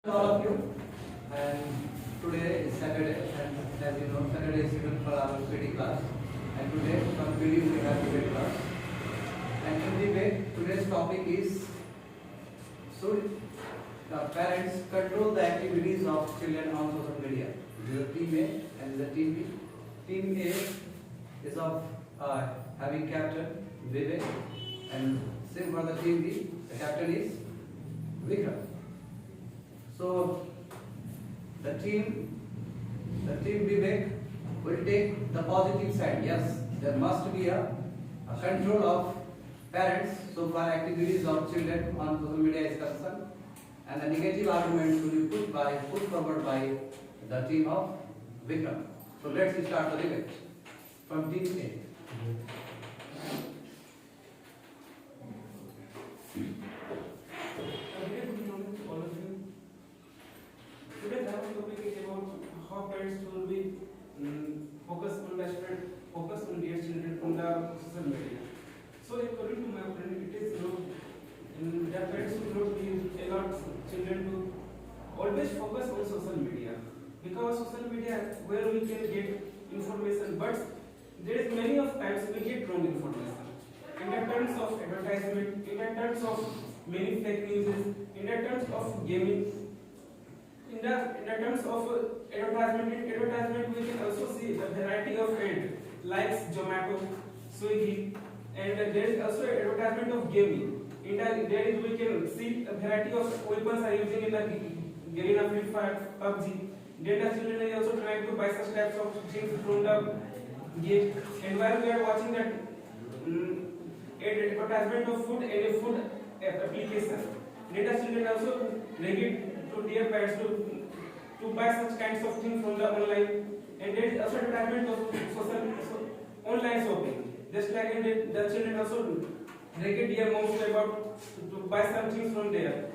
All of you, and today is Saturday, and as you know, Saturday is given for our PD class, and today from PD we have debate class. And in debate, today's topic is should parents control the activities of children on social media? This is the team A and the team B. Team A is of having captain Vivek, and same for the team B. The captain is Vikram. So the team Vivek will take the positive side. Yes, there must be a control of parents so far activities of children on social media is concerned, and the negative arguments will be put forward by the team of Vikram. So let's start the debate from team A. Today's our topic is about how parents will be focus on their children on the social media. So according to my opinion, it is that parents should not allow children to always focus on social media, because social media where we can get information, but there is many of times we get wrong information. In the terms of advertisement, in the terms of many fake news, in the terms of gaming. In the terms of advertisement, we can also see the variety of ad like Zomato, Swiggy, and there is also advertisement of gaming. In that there is we can see a variety of weapons are using in the Guerrilla Free Fire, PUBG. Then the children are also trying to buy such types of things from the game. And while we are watching that advertisement of food and a food application, then the children also negate to their parents to buy such kinds of things from the online, and there is also advertisement of online shopping. Just like in the children also negate their moms about to buy some things from there.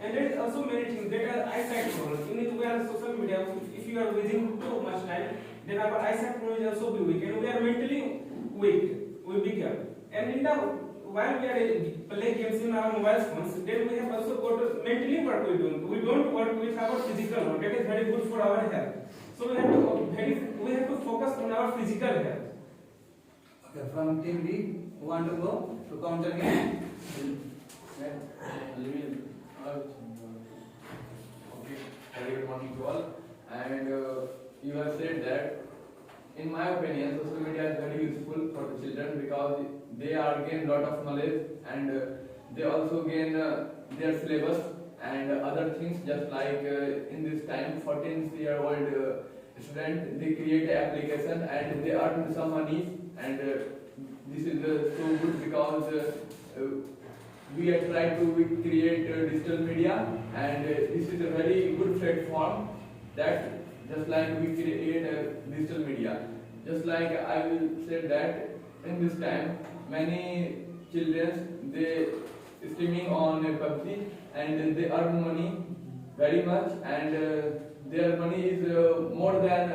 And there is also many things that are eyesight problems. In we are on social media, if you are wasting too much time, then our eyesight problem will also be weak, and we are mentally weak, we become. And in the while we are play games in our mobile phones, then we have also got to mentally what we do. We don't work with our physical one. That is very good for our health. So we have to focus on our physical health. Okay, from team B, who want to go to counter game? Okay, very good morning to all. And you have said that, in my opinion, social media is very useful for the children because they are gain lot of knowledge, and they also gain their syllabus and other things. Just like in this time, 14-year-old student, they create an application and they earn some money, and this is so good because we have tried to create digital media, and this is a very good platform that just like we create digital media. Just like I will say that in this time, many children they streaming on PUBG and they earn money very much, and their money is more than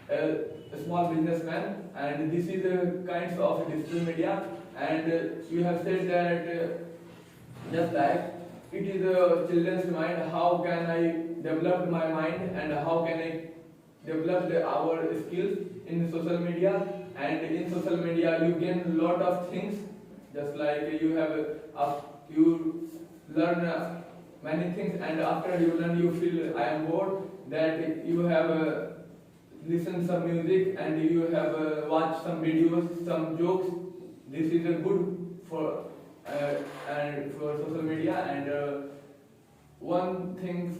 a small businessman, and this is a kinds of digital media. And you have said that just like it is a children's mind, how can I develop my mind and how can I develop our skills in social media. And in social media you gain a lot of things, just like you have you learn many things, and after you learn you feel I am bored, that you have listen some music and you have watched some videos, some jokes. This is a good for and for social media. And one thing,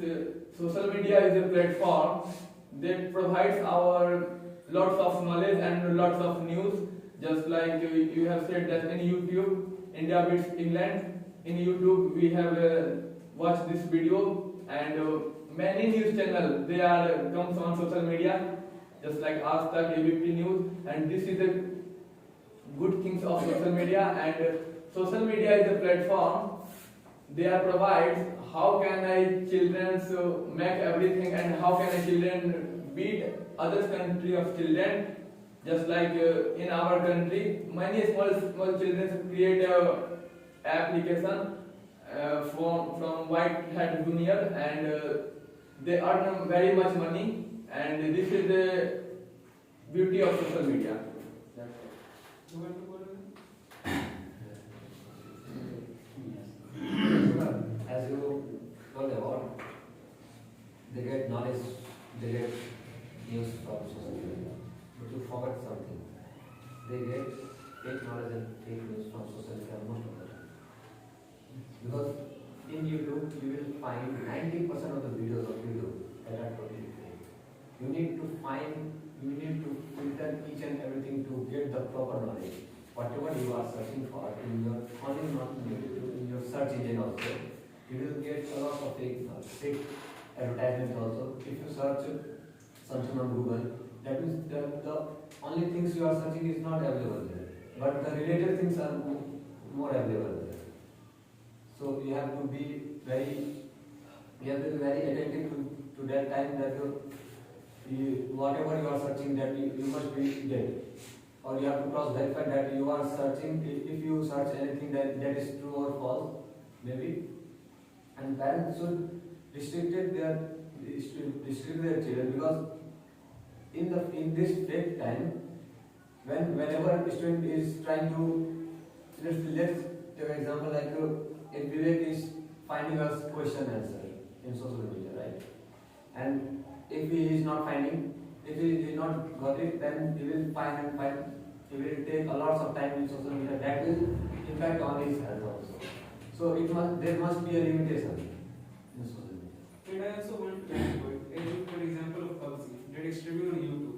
social media is a platform that provides our lots of knowledge and lots of news. Just like you have said that in YouTube, India beats England. In YouTube, we have watched this video, and many news channels they are comes on social media, just like Aaj Tak, ABP News, and this is the good things of social media. And social media is a platform they are provides how can I children make everything, and how can I children beat other country of children. Just like in our country, many small children create a application from white hat junior, and they earn very much money, and this is the beauty of social media. You want to go to As you told about, they get knowledge, they get news from social media. But you forgot something. They get fake knowledge and fake news from social media most of the time. Because in YouTube, you will find 90% of the videos of YouTube that are totally fake. You need to filter each and everything to get the proper knowledge. Whatever you are searching for in your only not in YouTube, in your search engine also, you will get a lot of fake advertisements also. If you search something on Google, that means the only things you are searching is not available there, but the related things are more available there. So you have to be very attentive to that time that whatever you are searching that you must be get. Or you have to cross verify that you are searching, if you search anything that is true or false, maybe. And parents should restrict their children, because in this fake time, whenever a student is trying to, let's take an example like if Vivek is finding a question answer in social media, right? And if he is not finding, if he is not got it, then he will find. He will take a lot of time in social media. That will impact on his health also. So there must be a limitation in social media. And I also want to add point, for example of PUBG, that is streaming on YouTube.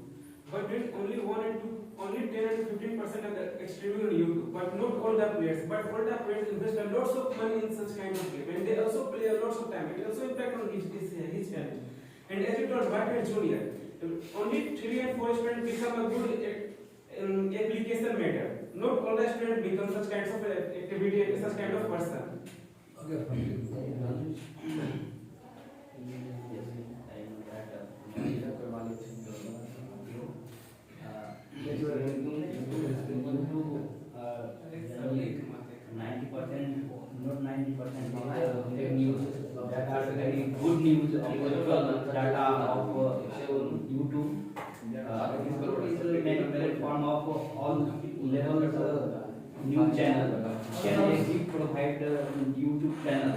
But then only 10 and 15% of the streaming on YouTube. But not all the players. But all the players invest a lots of money in such kind of game, and they also play a lots of time. It also impact on his family. And as you told, Whitehead Junior, only 3 and 4 students become a good application matter. Not all the students become such kinds of activity, such kind of person. Fake news that are very good news of data of YouTube. YouTube is a platform of all levels news channel. Can provide YouTube channel.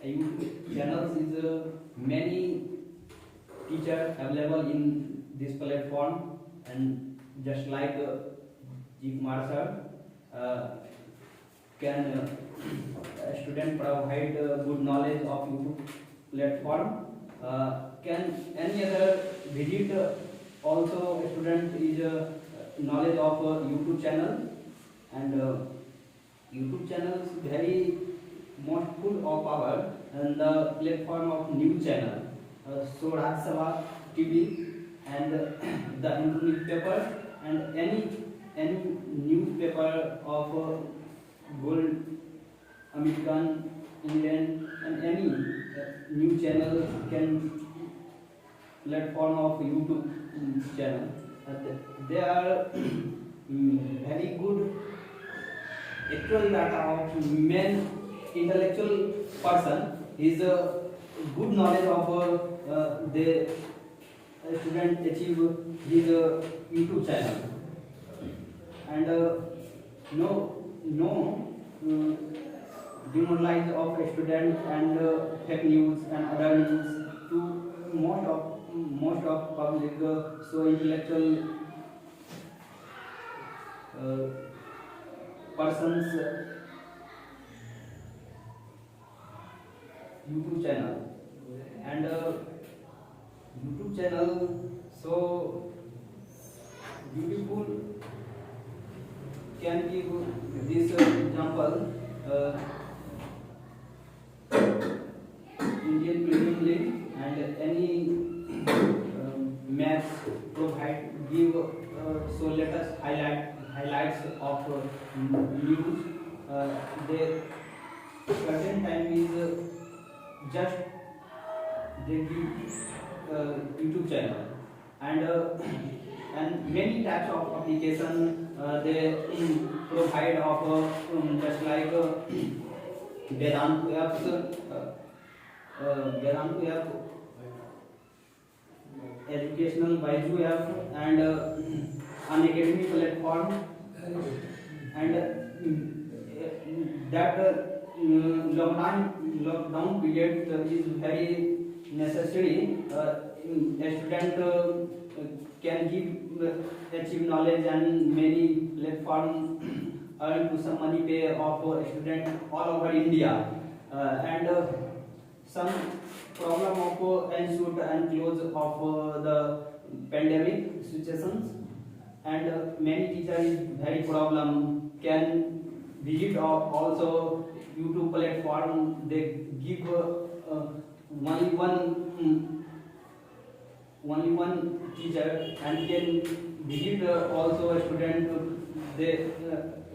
YouTube channels is many teachers available in this platform, and just like G. Kumar sir, can a student provide good knowledge of YouTube platform? Can any other visit also a student is knowledge of YouTube channel? And YouTube channel is very most full of power and the platform of news channel. So Raj Sabha TV and the Hindu newspaper and any newspaper of Gold, American, Indian, and any news channel can platform of YouTube channel. They are very good actual data of main intellectual person is a good knowledge of the student achieve his YouTube channel, and no demoralize of a student and fake news and other news to most of public so intellectual persons YouTube channel, and YouTube channel so beautiful. Can give this example, Indian Premier League and any match provide give so let us highlights of news. They certain time is just they give YouTube channel, and many types of application they provide of just like Vedantu apps, Vedantu app, educational Byju app, and Unacademy platform, and that lockdown period is very necessary. A student can achieve knowledge, and many platforms earn to some money pay of a student all over India, and some problem of ensued and close of the pandemic situations, and many teachers is very problem can visit also YouTube platform. They give only one teacher and can visit also a student. They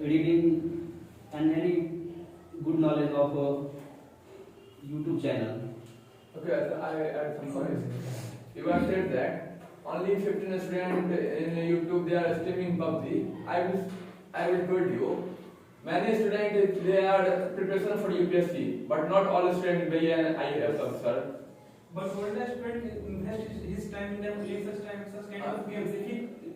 reading and any good knowledge of YouTube channel. Okay, so I add some points. You have said that only 15 students in YouTube they are streaming PUBG. I will tell you, many students they are preparation for UPSC, but not all students be an IAS officer. But when the student invests his time in the playing such kind of games, if he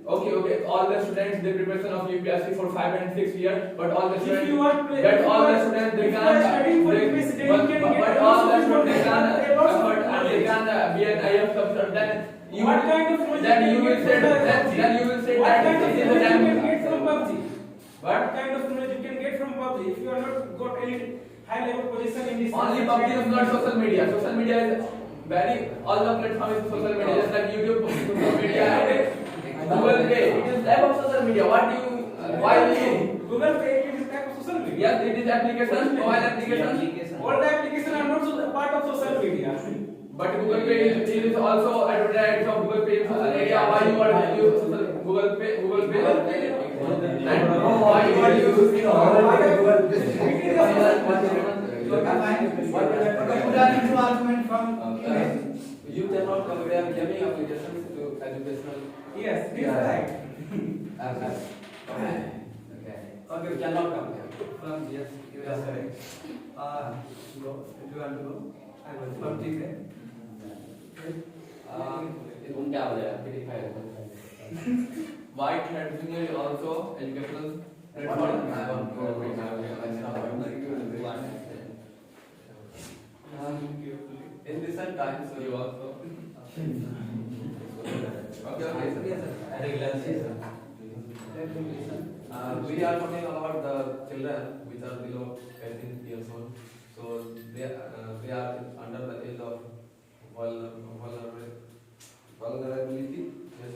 Okay. All the students they preparation of UPSC for 5 and 6 years, but all the if students you are play, that if all you the are- students they if you can't. are studying for they- UPSC, then but, you can but, get but lots all of the students they information, can. lots of But they knowledge. can be an IAS officer. Then you What will- kind of knowledge then you you can will get say from that PUBG? then you will say What that kind of this is the knowledge you time. can get from PUBG? What? What kind of knowledge you can get from PUBG if you are not got any high level position in this? Only PUBG is not social media. Social media is very all the platform is social media, just like YouTube, social media, and Google Pay. It is type of social media. What do you? Why do you? Google Pay is a type of social media. Yes, it is application, mobile application. All the applications are not part of social media. But Google Pay is also advertised of Google Pay in social media. Why you are use Google Pay? And why you are You cannot compare gaming applications to educational. Yes, this is right. Okay, we cannot compare. Yes, you are correct. Go. If you want to go, I will. From TK. उनका हो जाएगा verify White Hat Junior is also educational platform. In recent times, You also. we are talking about the children which are below 18 years old. So they are under the age of vulnerability. Yes.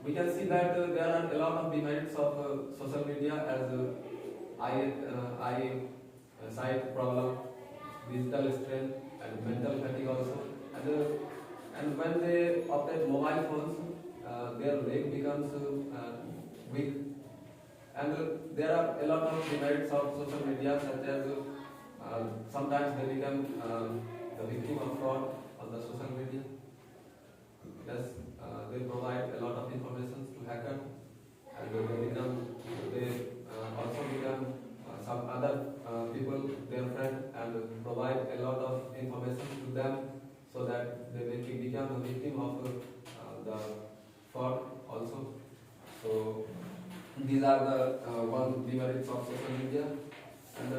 We can see that there are a lot of demerits of social media as eye sight problem, digital strain, and mental fatigue also. And when they operate mobile phones, their leg becomes weak. And there are a lot of demerits of social media, such as sometimes they become the victim of fraud on the social media. Yes, they provide a lot of information to hackers, and they also become some other people, their friend, and provide a lot of information to them, so that they become a victim of the fraud also. So these are the one demerits of social media. And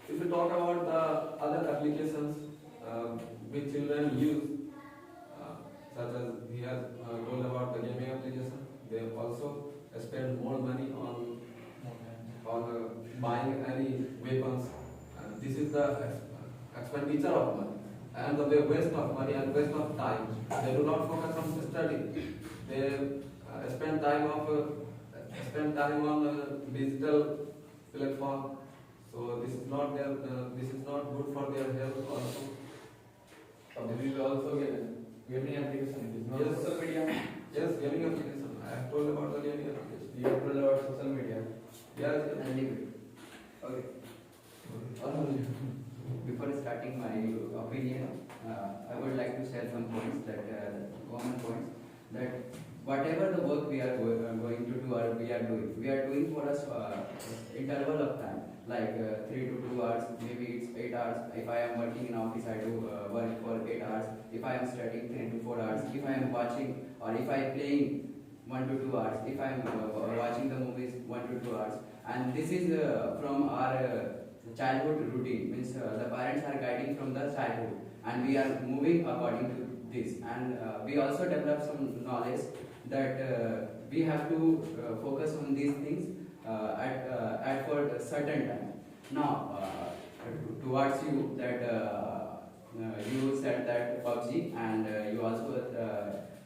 if we talk about the other applications which children use, such as we have told about the gaming application, they also spend more money on buying any weapons. This is the expenditure of money and the waste of money and waste of time. They do not focus on study. They spend time on digital platform. So this is not good for their health also. This is also gaming application. It is not Yes. social media. Yes, gaming application. I have told about the gaming application. You have told about social media. Yes. Okay. Before starting my opinion, I would like to share some points that common points that whatever the work we are going to do or we are doing for us interval of time, like 3 to 2 hours, maybe it's 8 hours. If I am working in office, I do work for 8 hours. If I am studying 3 to 4 hours, if I am watching or if I am playing 1 to 2 hours, if I am watching the movies 1 to 2 hours, and this is from our childhood routine, means the parents are guiding from the childhood, and we are moving according to this, and we also develop some knowledge that we have to focus on these things at for a certain time. Now, towards you that you said that PUBG, and you also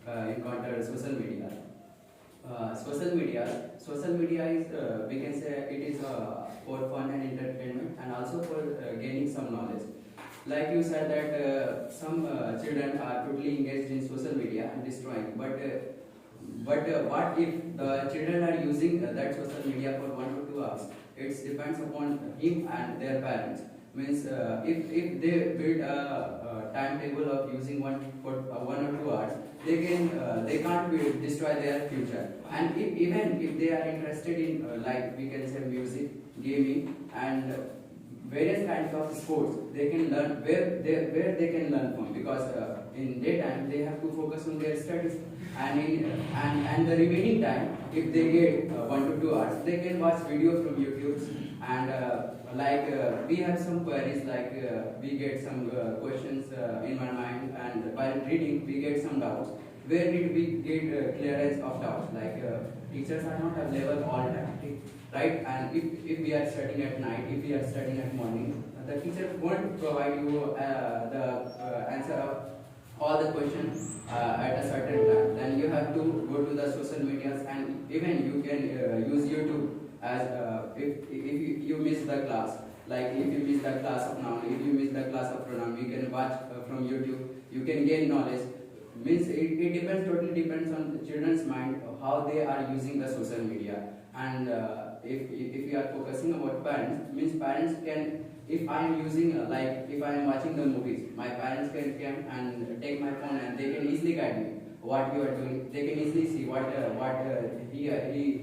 encountered social media. Social media is, we can say, it is for fun and entertainment, and also for gaining some knowledge. Like you said that some children are totally engaged in social media and destroying, but what if the children are using that social media for 1 to 2 hours? It depends upon him and their parents. Means if they build a timetable of using one for 1 or 2 hours, they can't destroy their future. And even if they are interested in like we can say music, gaming, and various kinds of sports, they can learn where they can learn from, because in daytime they have to focus on their studies, and and the remaining time, if they get 1 to 2 hours, they can watch video from YouTube, and we have some queries, like we get some questions in my mind, and while reading we get some doubts. Where did we get clearance of doubts? Like teachers are not available all time, right? And if we are studying at night, if we are studying at morning, the teacher won't provide you the answer of all the questions at a certain time. Then you have to go to the social medias, and even you can use YouTube as if you miss the class. Like if you miss the class of noun, if you miss the class of pronoun, you can watch from YouTube. You can gain knowledge. Means it depends, totally depends on the children's mind how they are using the social media. And if you are focusing about parents, means parents can, if I am using like if I am watching the movies, my parents can come and take my phone, and they can easily guide me what you are doing. They can easily see what he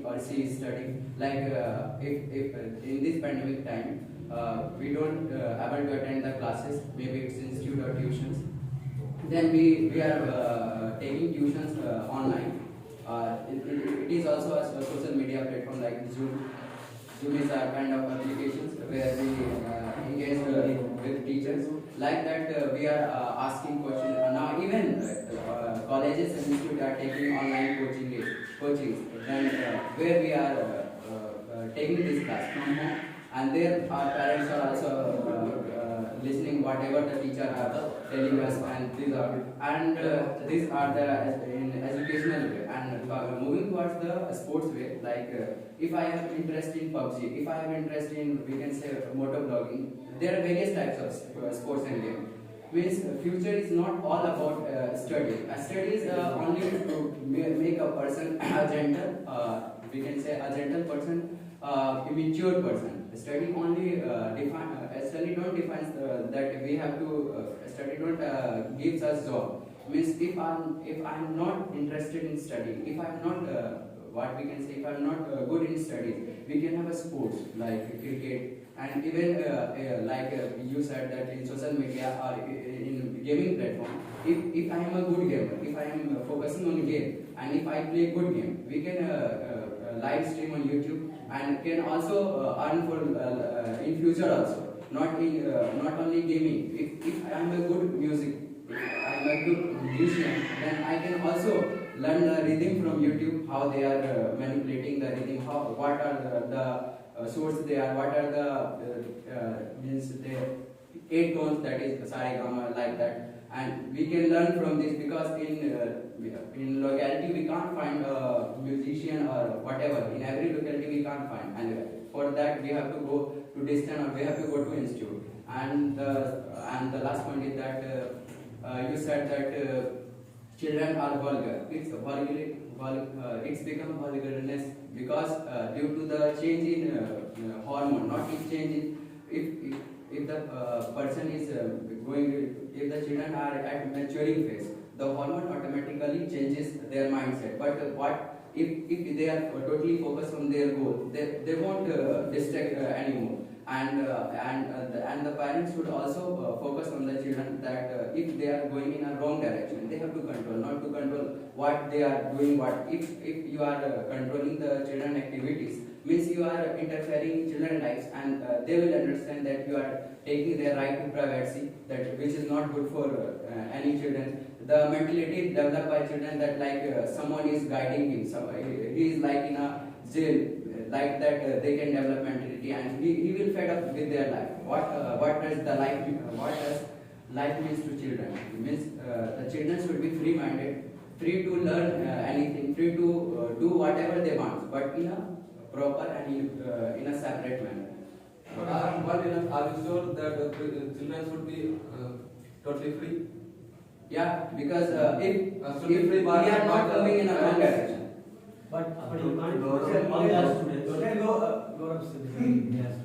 or she is studying. Like if in this pandemic time we don't able to attend the classes, maybe it's institute or tuitions, then we are taking tuitions online. It is also a social media platform like Zoom. Zoom is a kind of applications where we engage with teachers. Like that, we are asking questions. Now even colleges and institutes are taking online coachings. Then where we are taking this class from home, and there our parents are also listening whatever the teacher are telling us, and these are the in educational way. And moving towards the sports way, like if I have interest in PUBG, if I have interest in, we can say, motor blogging, there are various types of sports and games. Means future is not all about study. Study is only to make a person a gentle, we can say a gentle person, a mature person. Study only study don't define that we have to study don't gives us job. Means if I'm not interested in studying, if I'm not what we can say, if I'm not good in studies, we can have a sports like cricket, and even like you said that in social media or in gaming platform, if I am a good gamer, if I am focusing on game, and if I play good game, we can live stream on YouTube, and can also earn for in future also. Not only gaming. If I am a good music, if I am a good musician, then I can also learn the rhythm from YouTube, how they are manipulating the rhythm, what are the source they are, what are the means the 8 tones, that is sa re ga ma, like that. And we can learn from this, because in locality we can't find a musician or whatever. In every locality we can't find, and for that we have to go to distance, or we have to go to institute. And the last point is that you said that children are vulgar. It's become vulgarness because due to the change in hormone, not if change in if the person is if the children are at maturing phase, the hormone automatically changes their mindset. But what if they are totally focused on their goal, they won't distract anymore. And the parents should also focus on the children that if they are going in a wrong direction, they have to control, not to control what they are doing. What if you are controlling the children activities, means you are interfering in children's lives, and they will understand that you are taking their right to privacy, that which is not good for any children. The mentality developed by children that like someone is guiding him, so he is like in a jail, like that they can develop mentality, and he will fed up with their life. What does the life what does life means to children? It means the children should be free minded, free to learn anything, free to do whatever they want, but in a proper and in a separate manner. But are you sure that children should be totally free? Yeah, because if should be free, we but are not not coming in a wrong parents. direction. But you can't all the students.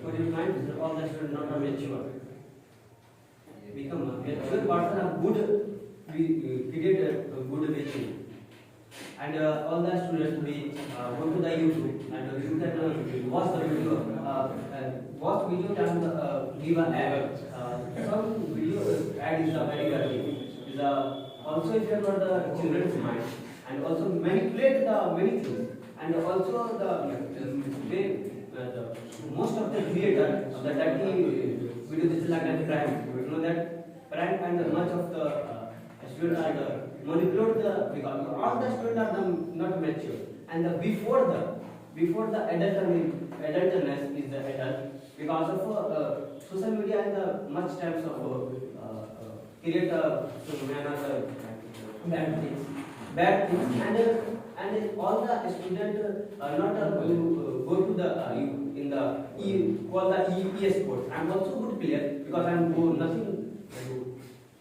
But you can't All the students not mature. Become a mature person of good, we create a good vision. And all the students we go to the YouTube and you can watch the video and watch video and give an ad. Some video ad is a very good. Is also if you have got the children's mind and also manipulate the many things and also the most of the creator of the dirty video, this is like a prank. You know that prank and much of the students are the manipulate the, because all the students are not mature, and before the adultness is the adult, because of social media and the much types of create bad things, and all the students not go to the in the call the ES sports. I'm also good player because I'm nothing.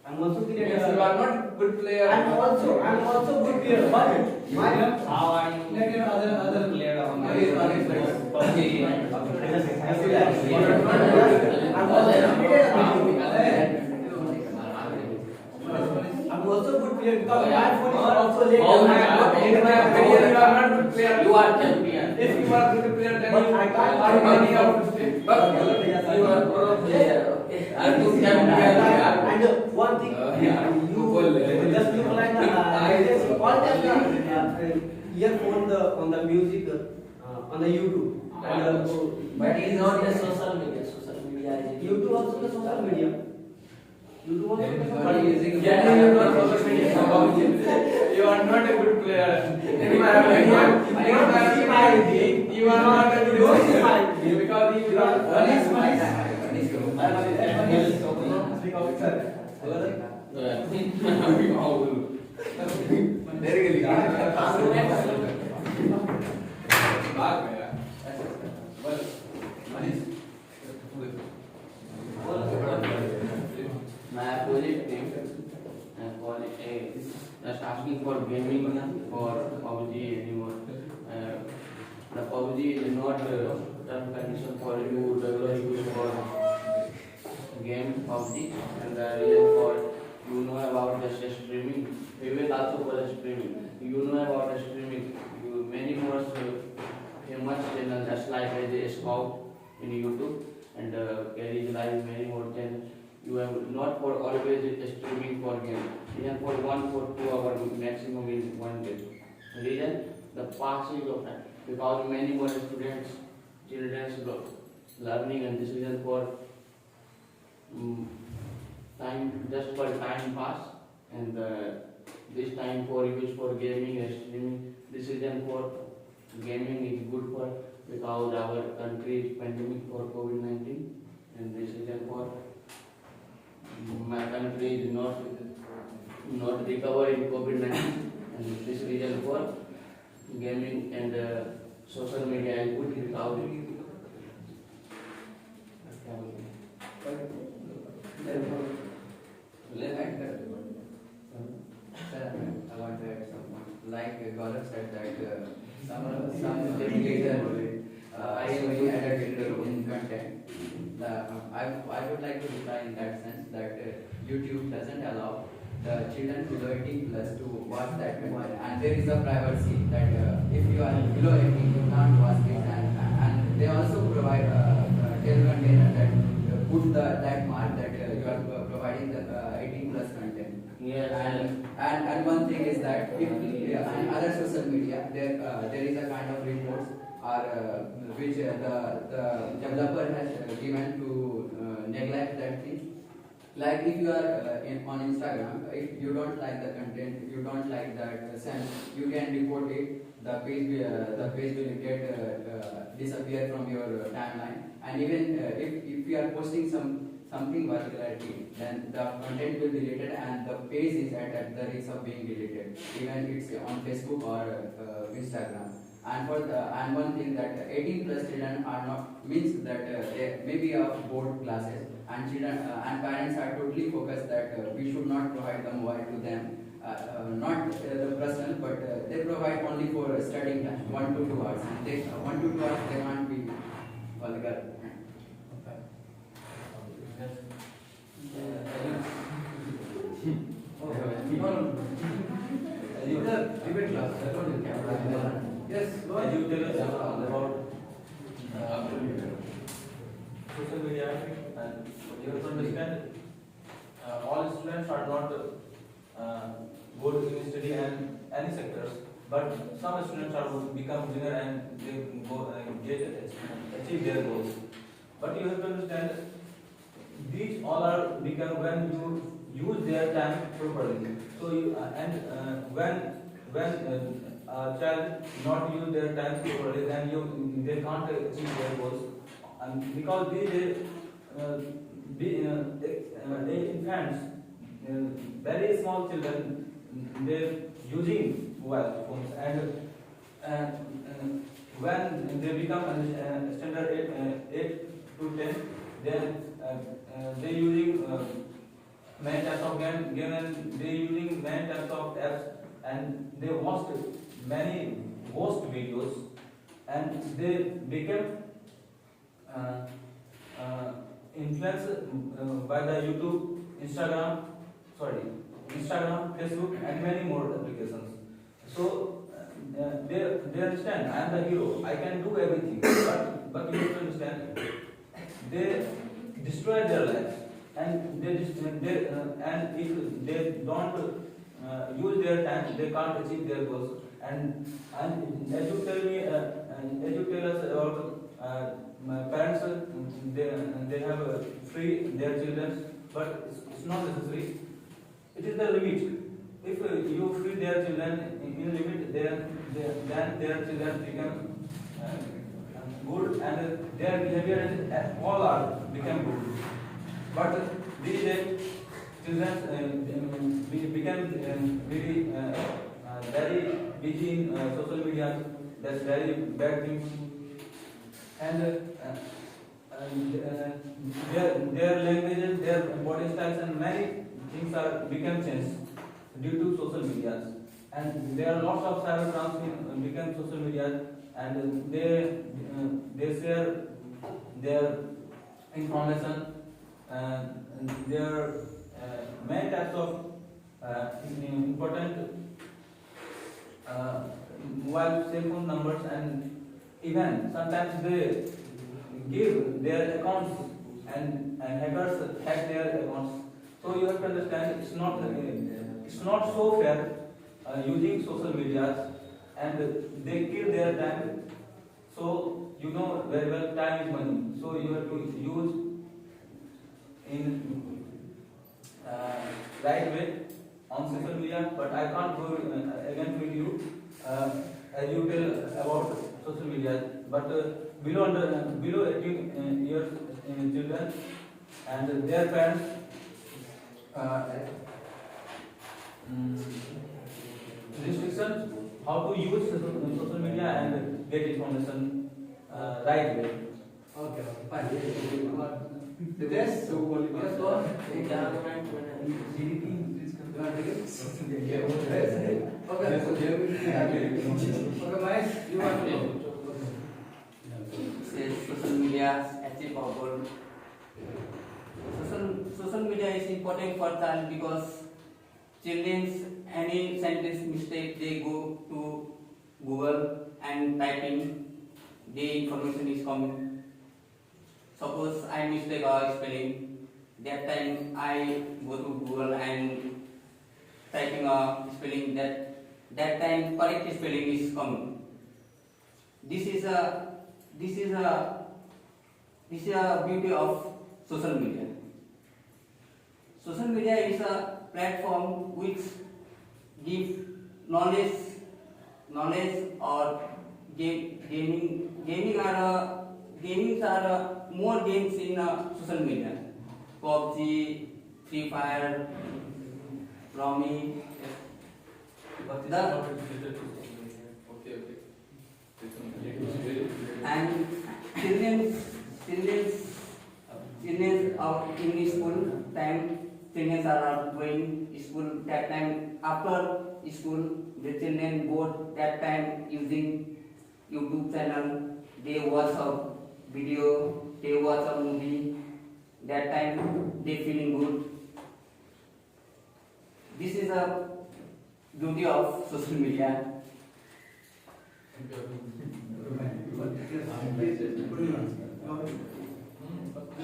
I'm also create. Yes, you are not good player. I'm also good player, but my how are you? Let your other player on my I'm also good player because my phone is also late. In my opinion, you are not good player. You are champion. If you are good player, then But you I can't are find money out to stay. But you are pro player. And one thing, you just look like all the earphone on the music on the YouTube. And, But it is not the social media. Social media is YouTube also the social media. YouTube also the social But media. using Yeah, you are not social media. You are not a good player. In my opinion, you are not a good player because you are my project team and for just asking for gaming for PUBG anymore. The PUBG is not term condition for you regular use for game PUBG, and the reason for you know about the streaming. We will also for the streaming. You know about the streaming. You many more famous channels just like the Scout in YouTube and Carry Live many more channels. You have not for always streaming for game. Even for 1 for 2 hours maximum in one day. Reason the passing of time because many more students, children learning and this reason for time just for time pass and this time for use for gaming and streaming. This reason for gaming is good for because our country is pandemic for COVID-19 and this reason for my country is not recover in COVID-19 and this reason for gaming and social media is good because I want to add some. Like Gaurav said that some dedicated, I am very dedicated in content. I would like to reply in that sense that YouTube doesn't allow the children below 18 plus to watch that content. And there is a privacy that if you are below 18, you can't watch it. And they also provide a tail container that put that mark that you are providing the 18 plus content. Yes. And one thing is that if in other social media there is a kind of reports or which the developer has given to neglect that thing. Like if you are on Instagram, if you don't like the content, you don't like that sense, you can report it. The page will get disappear from your timeline. And even if you are posting something particularity, then the content will be deleted and the page is at the risk of being deleted, even it's on Facebook or Instagram. And one thing that 18 plus children are not means that they may be of board classes and children and parents are totally focused that we should not provide the mobile to them, not the personal, but they provide only for studying time 1 to 2 hours, and they 1 to 2 hours they can't be vulgar. Debate class. Yes, go ahead. You tell us about social media, and you have to understand all students are not good in study and any sectors, but some students are become winner and they go achieve their goals. But you have to understand these all are become when you use their time properly. So you when a child not use their time properly, then they can't achieve their goals. And because they infants, very small children, they're using mobile phones, and when they become standard 8 to 10, then they using many types of game and they using many types of apps, and they watched many ghost videos, and they became influenced by the YouTube, Instagram, Facebook, and many more applications. So they understand I am the hero, I can do everything, but you have to understand they destroy their lives, and and if they don't use their time, they can't achieve their goals. And as you tell us about my parents, they have free their children, but it's not necessary. It is the limit. If you free their children in limit, then their children become good, and their behavior and all are become good. But these days, children become very busy in social media. That's very bad thing. And their languages, their body styles, and many things are become changed due to social media. And there are lots of cyber crimes become social media, and they share their information, and there are many types of important mobile cell phone numbers, and even sometimes they give their accounts, and hackers hack their accounts. So you have to understand it's not so fair using social media, and they kill their time. So you know very well time is money. So you have to use in right way on social media. But I can't go again with you as you tell about social media. But below 18 years children and their parents restrictions how to use social media and get information right way. Okay, fine. Yes, so yes, go on. Okay, Mahesh, you want to go? Social media achieve our goal. Social media is important for child because children's any sentence mistake, they go to Google and typing, the information is coming. Suppose I mistake a spelling, that time I go to Google and typing a spelling, that time correct spelling is coming. This is a beauty of social media. Social media is a platform which give knowledge or gaming are more games in social media. PUBG, Free Fire, Rummy. But it's The- not related to social media. Okay. And children are in school time. Children are going school that time. After school, the children bored that time using YouTube channel. They watch a video, they watch a movie. That time they feeling good. This is a beauty of social media.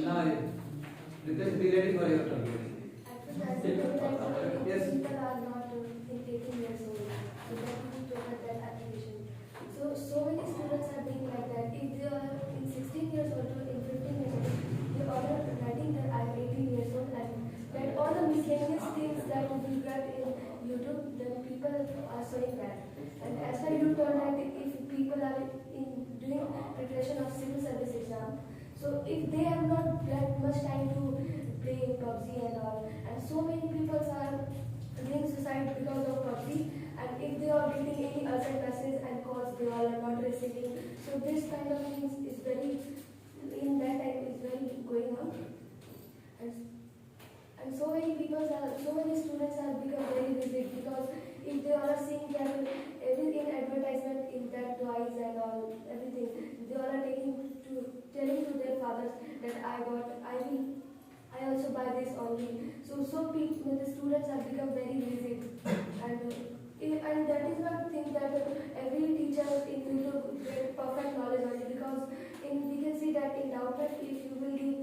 Now, Ritesh, be ready for your turn. Yes. People are not in 18 years old, so that we need to have that application. So many students are being like that. If they are in 16 years old or in 15 years old, they are writing that I am 18 years old, and that all the miscellaneous things that we get in YouTube, then people are showing that. And as well, you told that if people are in doing preparation of civil service exam, so if they have not that much time to play PUBG and all, and so many people are doing suicide because of PUBG, and if they are getting any urgent message and calls, they all are not receiving. So this kind of things is very, in that time is very going on. And so many people are, so many students have become very rigid because if they are seeing that everything advertisement in that toys and all, everything, they all are telling to their fathers that I also buy this only. So people, the students have become very rigid, and that is not thing that every teacher in YouTube get perfect knowledge only, because we can see that in doubted, if you will give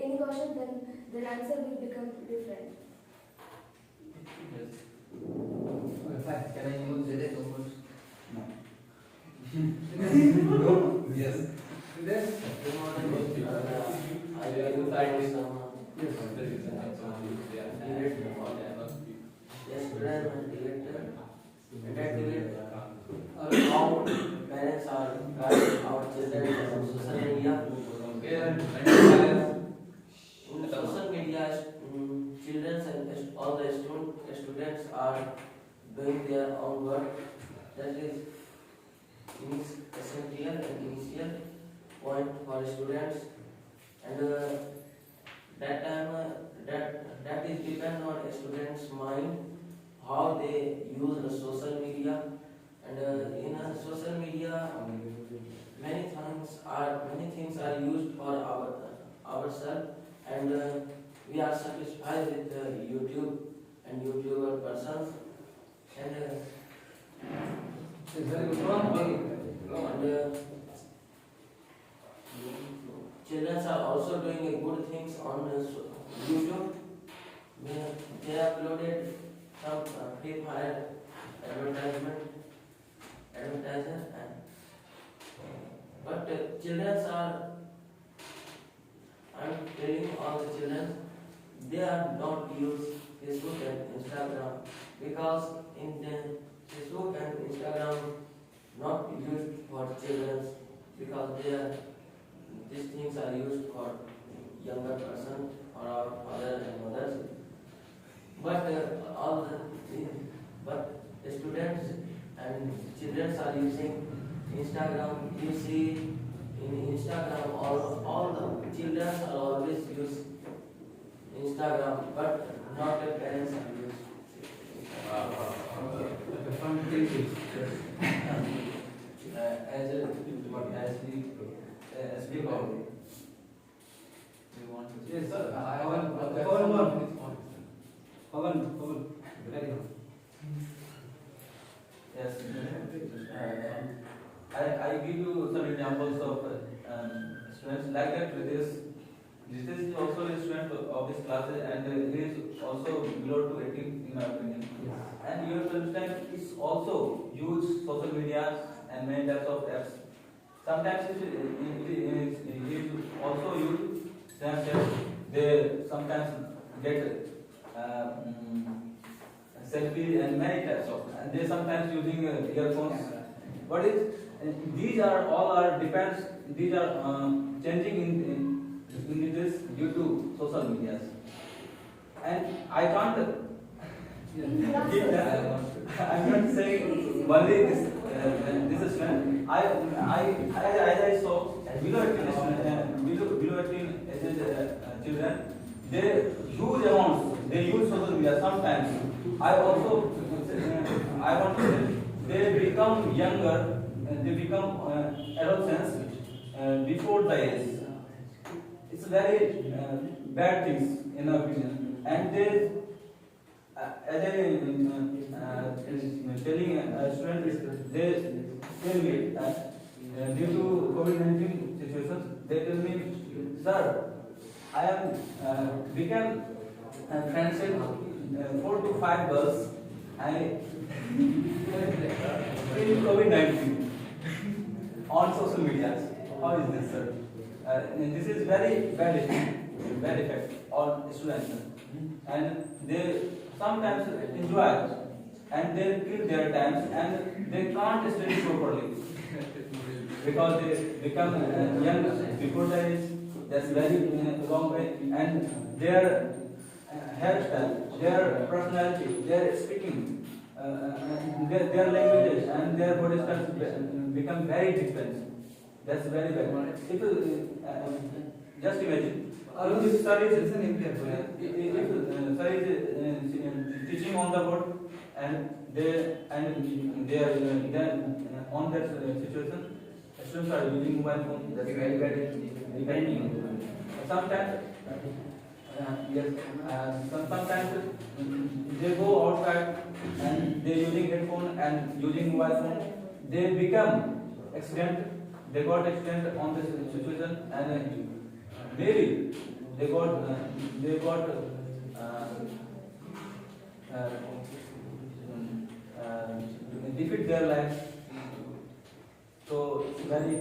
any question, then the answer will become different. Okay, fine. Can I use it? No? Yes. Ritesh? I will find some. Yes. Yes, student and director. How parents are guiding our children on social media. In social media, children and all the students are doing their own work. That is essential and initial point for students, and that time that is depend on a student's mind how they use the social media. And in social media many things are used for ourselves, and we are satisfied with YouTube and YouTuber persons, and It's very good. Go on. children are also doing good things on YouTube. They uploaded some Free Fire advertiser, but children are, I'm telling all the children, they are not use Facebook and Instagram, because in the Facebook and Instagram not used for children, because these things are used for younger person or our father and mothers. But the students and children are using Instagram. You see in Instagram all the children are always use Instagram, but not the parents are use. The fun thing is, as we go. yes, I Pawan, want Pawan, very good. classes, and he is also below to 18 in my opinion. And you have to understand, it's also use social media and many types of apps. Sometimes it is also use Snapchat. They sometimes get selfie and many types of. And they sometimes using earphones. What is these are all are depends. These are changing in this due to social medias. And I can't. I'm not saying only this is trend. As I saw below 18 children, they huge amounts. They use social media sometimes. I want to say they become younger. They become adolescents before the age. It's very bad things in our opinion. And they, as I telling students, they tell me due to COVID-19 situations, they tell me, sir, I am became friends with 4 to 5 girls. In COVID-19 on social media. How is this, sir? This is very bad effect on students, and they sometimes enjoy and they kill their times and they can't study properly because they become young before their age. That's very long way, and their hairstyle, their personality, their speaking, their languages and their body styles become very different. That's very bad. If just imagine, if sir is teaching on the board and they are on that situation, students are using mobile phone. That's very bad. Depending. Sometimes. Yes, sometimes they go outside and they using headphone and using mobile phone. They become accident. They got accident on this situation, and maybe they got defeat their lives. So it's very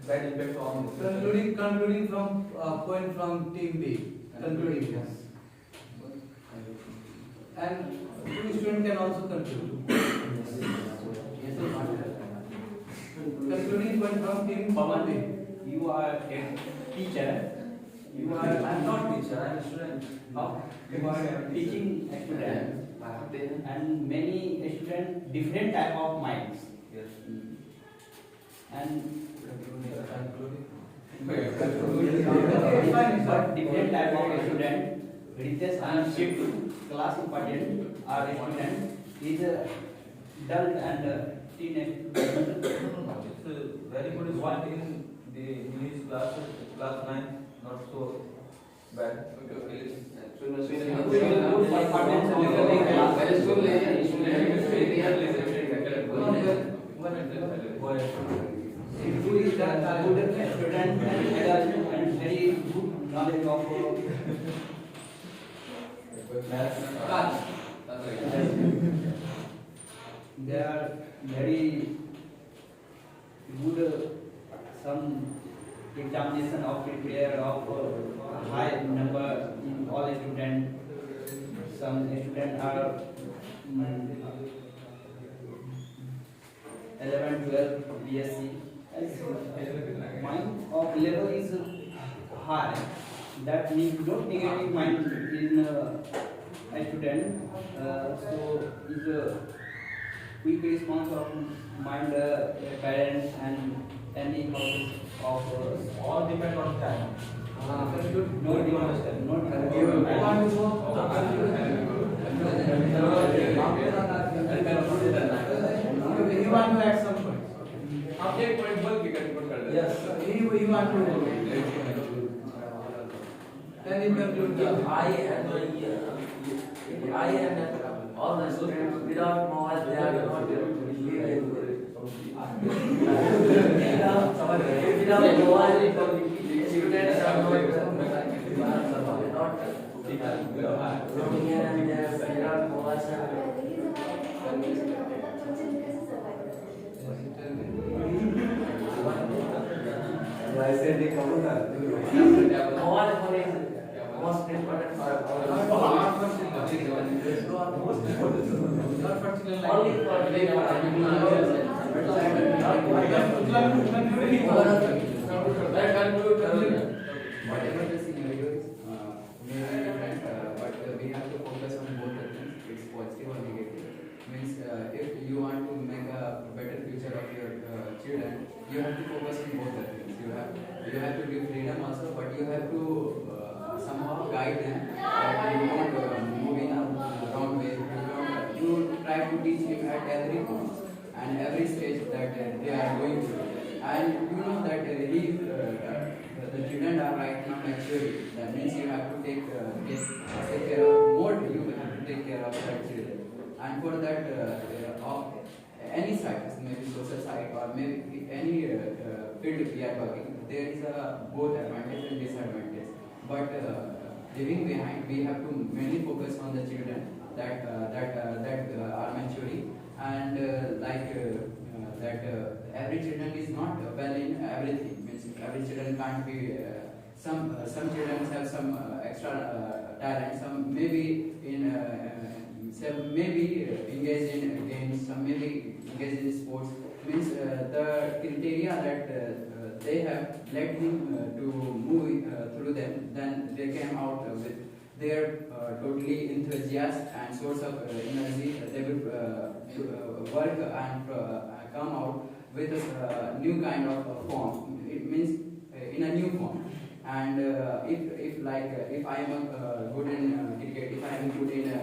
bad impact on this. Concluding from point from team B. Concluding, yes. And two students can also conclude. Concluding point from team B. You are a teacher. I'm not teacher. I'm a student. You are teaching a student, and many students different type of minds. Yes. And Fine. different type of student reaches and shift class important or student is dull and teenage. It's very good. Is one in the English class 9, not so bad. Who is that good student and very good knowledge of maths. They are very good some examination of prepare of high number in all students. Some students are 11, 12, BSc. Mind of level is high. That need not negative mind in a student. So is a quick response of mind parents and any causes of All depend on time. no understand. You want to add some points? आप एक point बोल के conclude कर दे. Yes. You want to. Then you conclude. I and all the students without mobile they are not able to live. Without mobile students are not Roaming here and there, without mobiles and I said they come on that. mobile phone is most important for our only for Whatever the scenario is, may be different, but we have to focus on both the things. It's positive or negative. Means if you want to make a better future of your children, you have to focus on both the things. You have to give freedom also, but you have to somehow guide them that you don't move in a wrong way. You try to teach him at every point and every stage that they are going through. And you know that the children are right now mature. That means you have to take care of more. You have to take care of that children. And for that, of any side, maybe social side or maybe any field we are working, there is both advantage and disadvantage. But leaving behind, we have to mainly focus on the children that are maturing and that every children is not well in everything. Means every children can't be. Some children have some extra talent. Some maybe some maybe engaged in games. Some maybe engaged in sports. Means the criteria that they have led him to move through them. Then they came out with their totally enthusiastic and source of energy. They will work and come out with a new kind of form. It means in a new form. And if I am good in cricket, if I am good in